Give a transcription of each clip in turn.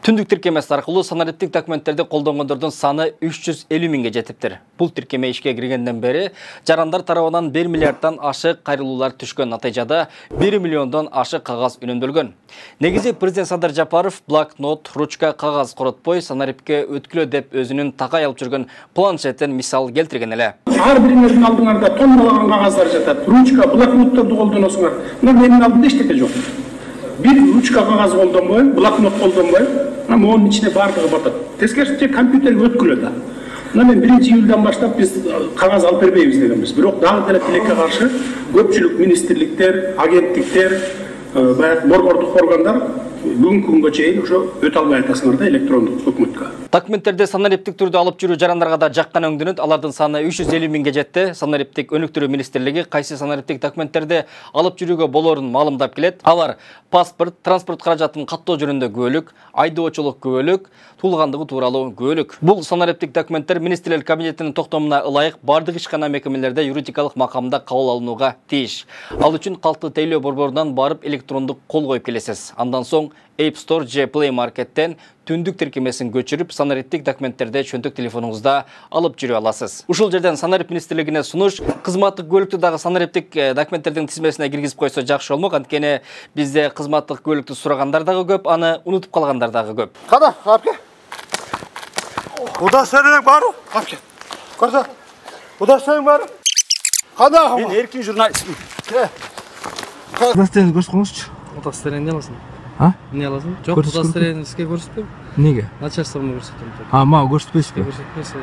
Түндүк тиркемеси аркылуу санариптик документтерди колдонгондордун саны 350 миңге жетиптир. Бул тиркеме ишке киргенден бери жарандар тарабынан 1 миллиарддан ашык кайрылуулар түшкөн, натыйжада 1 миллиондон ашык кагаз үнөмдөлгөн. Негизи президент Садыр Жапаров блокнот, ручка, кагаз коротпой санарипке өткүлө деп өзүнүн такай алып жүргөн планшеттен мисал келтирген эле. Ар бириңердин алдыңарда тонналаган кагаздар жатат. Ручка, блокнотторду колдоносуңар. Мына менин алдымда эчтеке жок. Bir rучка кагаз колдонбой, блокнот колдонбой, монун ичине бардыгы батат. Тескерисинче компьютерге өткүлө да. Мына мен 1-июлдан баштап биз кагаз алып бербейбиз дегенбиз. Бирок дагы деле тилекке каршы көпчүлүк министрликтер, агенттиктер, баягы борбордук органдар бүгүнкү күнгө чейин ошо өтө албай атасыңар да электрондук өкмөткө. Документтерди санариптик түрдө алып жүрүү жарандарга да жаккан өңдөнөт. Алардын саны 350 миңге жетти. Санариптик өнүктүрүү министрлиги кайсы санариптик документтерди алып жүрүүгө болорун маалымдап келет. Алар паспорт, транспорт каражатын каттоо жөнүндө күбөлүк, айдоочулук күбөлүк, туулгандыгы тууралуу күбөлүк. Бул санариптик документтер министрлер кабинетинин токтомуна ылайык бардык ишкана мекемелерде юридикалык макамда кабыл алынууга тийиш. Ал үчүн калктуу тейлөө борборунан барып электрондук кол коюп келесиз. Андан соң App Store же Play Market'ten түндүк тиркемесин көчүрүп, санариптик документтерди чөнтөк телефонуңузда алып жүрө аласыз. Ушул жерден санарip министрлигине сунуш, кызматтык көлүктү дагы санариптик документтердин тизмесине киргизип койсо жакшы болмок. Анткени бизде кызматтык көлүктү сурагандар дагы көп, аны унутуп калгандар дагы көп. Када, апке. Удостоверение бар? Апке. Көрсө. Удостоверение бар? Када? Мен эркин журналистмин. Удостоверение көрсөтүп коюңузчу. Удостоверение аласың? А? Не аласың? Жок, удостоверение сизге көрсөтпөйм. Неге? Начальствоға көрсөтөм. Мага көрсөтпөйсүзбү? Көрсөтпөйсүз.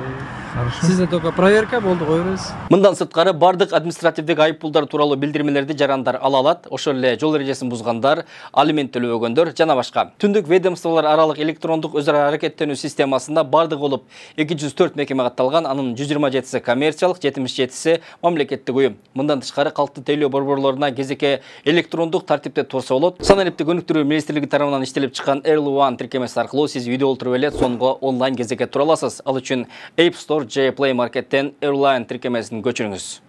Хорошо. Сизде только проверка болду, кое бересиз. Мындан сырткары бардык административдик айыппулдар тууралуу билдирмелерди жарандар ала алат. Ошол эле жол эрежесин бузгандар, алимент төлөбөгөндөр жана башка. Түндүк ведомстволор аралык электрондук өз ара аракеттенүү системасында бардык болуп 204 мекеме катталган, анын 127си коммерциялык, 77си мамлекеттик уюм. Мындан тышкары калктуу тейлөө борборлоруна кезеке электрондук тартипте турса болот. Санариптик өнүктүрүү министрлиги тарабынан иштелип чыккан Early-One тиркемеси аркылуу сиз үйдө олтуруп эле сонго онлайн кезекке тура аласыз. Ал үчүн App Store же Play Market'ten Early-One тиркемесин көчүрүңүз.